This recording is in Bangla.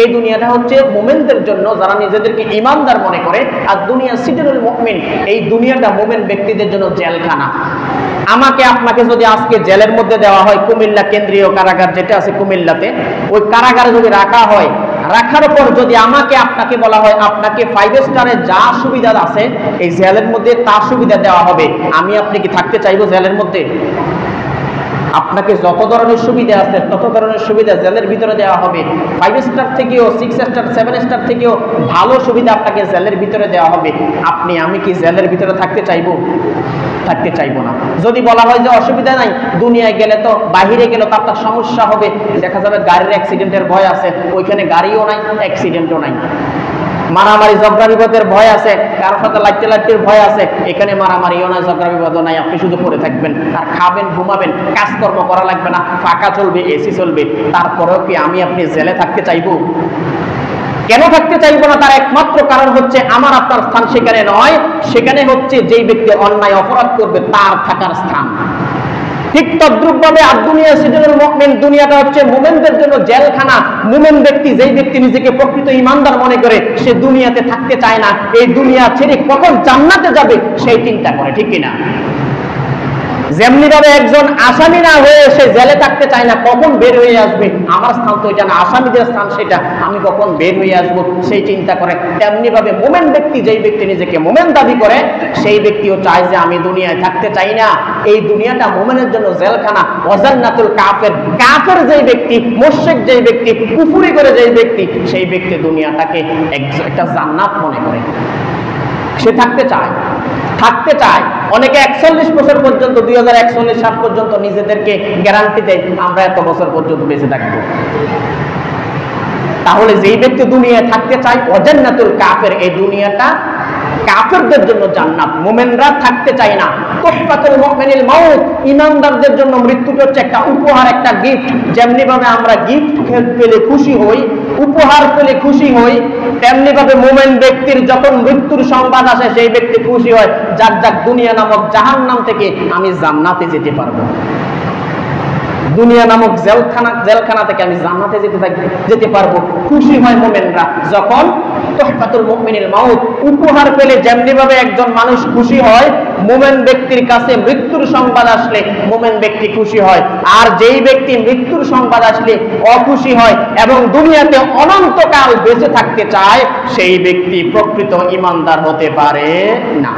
এই দুনিয়াটা হচ্ছে মুমিনদের জন্য, যারা নিজেদেরকে ঈমানদার মনে করে। আর দুনিয়া সিজনুল মুমিন, এই দুনিয়াটা মুমিন ব্যক্তিদের জন্য জেলখানা। আমাকে আপনাকে যদি আজকে জেলের মধ্যে দেওয়া হয়, কুমিল্লা কেন্দ্রীয় কারাগার যেটা আছে কুমিল্লাতে, ওই কারাগারে যদি রাখা হয়, রাখার পর যদি আমাকে আপনাকে বলা হয় আপনাকে 5 স্টারে যা সুবিধা আছে এই জেলের মধ্যে তা সুবিধা দেওয়া হবে, আমি আপনি কি থাকতে চাইবো জেলের মধ্যে? আপনাকে যত ধরনের সুবিধা আছে তত ধরনের সুবিধা জেলের ভিতরে দেওয়া হবে। 5 স্টার থেকেও 6 স্টার 7 স্টার থেকেও ভালো সুবিধা আপনাকে জেলের ভিতরে দেওয়া হবে। আপনি আমি কি জেলের ভিতরে থাকতে চাইবো? থাকতে চাইবো না। যদি বলা হয় যে অসুবিধা নাই, দুনিয়ায় গেলে তো, বাহিরে গেলে তো আপনার সমস্যা হবে, দেখা যাবে গাড়ির অ্যাক্সিডেন্টের ভয় আছে, ওইখানে গাড়িও নাই, অ্যাক্সিডেন্টও নাই। মারামারি ঝগড়া বিবাদের ভয় আছে, কারোর সাথে লাইটের ভয় আছে, এখানে মারামারিও নাই, ঝগড়া বিবাদও নাই, আপনি শুধু পড়ে থাকবেন আর খাবেন, ঘুমাবেন, কাজকর্ম করা লাগবে না, ফাঁকা চলবে, এসি চলবে। তারপরেও কি আমি আপনি জেলে থাকতে চাইবো? কেন থাকতে চাইবো না? তার একমাত্র কারণ হচ্ছে আমার আপনার স্থান সেখানে নয়, সেখানে হচ্ছে যেই ব্যক্তি অন্যায় অপরাধ করবে তার থাকার স্থান। ঠিক তদ্রুপ ভাবে আর দুনিয়া সিজনুল মুমিন, দুনিয়াটা হচ্ছে মুমিনদের জন্য জেলখানা। মুমিন ব্যক্তি, যেই ব্যক্তি নিজেকে প্রকৃত ঈমানদার মনে করে, সে দুনিয়াতে থাকতে চায় না, এই দুনিয়া ছেড়ে কখন জান্নাতে যাবে সেই চিন্তা করে, ঠিক কিনা? যেমনি ভাবে একজন আসামি না হয়ে সে জেলে থাকতে চায় না, কখন বের হয়ে আসবে, আমার স্থান তো এটা না, আসামিদের স্থান সেটা, আমি কখন বের হয়ে আসবো সেই চিন্তা করে। তেমনি ভাবে মুমিন ব্যক্তি, যেই ব্যক্তি নিজেকে মুমিন দাবি করে, সেই ব্যক্তিও চায় যে আমি দুনিয়ায় থাকতে চাই না, এই দুনিয়াটা মুমিনের জন্য জেলখানা। ওয়াজান্নাতুল কাফের, কাফের যেই ব্যক্তি, মুশরিক যেই ব্যক্তি, কুফরি করে যেই ব্যক্তি, সেই ব্যক্তি দুনিয়াটাকে একটা জান্নাত মনে করে, সে থাকতে চায়, থাকতে চায়। অনেকে 41 বছর পর্যন্ত, 2041 সাল পর্যন্ত নিজেদেরকে গ্যারান্টি দেয় আমরা এত বছর পর্যন্ত বেঁচে থাকবো। তাহলে যেই ব্যক্তি দুনিয়ায় থাকতে চায়, ওয়াজান্নাতুল কাফের, এই দুনিয়াটা কাফেরদের জন্য জান্নাত, মুমিনরা থাকতে চায় না। তুহফাতুল মুমিনিল মাউত, ঈমানদারদের জন্য মৃত্যুটা হচ্ছে একটা উপহার, একটা গিফট। যেমনি ভাবে আমরা গিফট পেলে খুশি হই, উপহার পেলে খুশি হই, তেমনি ভাবে মুমিন ব্যক্তির যখন মৃত্যুর সংবাদ আসে সেই ব্যক্তি খুশি হয়, যাক যাক দুনিয়া নামক জাহান্নাম থেকে আমি জান্নাতে যেতে পারবো, দুনিয়া নামক জেলখানা থেকে আমি জান্নাতে যেতে পারবো। খুশি হয় মুমিনরা যখন তুহফাতুল মুমিনিল মাউত, উপহার পেলে যেমনি ভাবে একজন মানুষ খুশি হয়, মুমিন ব্যক্তির কাছে মৃত্যুর সংবাদ আসলে মুমিন ব্যক্তি খুশি হয়। আর যেই ব্যক্তি মৃত্যুর সংবাদ আসলে অখুশি হয় এবং দুনিয়াতে অনন্তকাল বেঁচে থাকতে চায়, সেই ব্যক্তি প্রকৃত ঈমানদার হতে পারে না।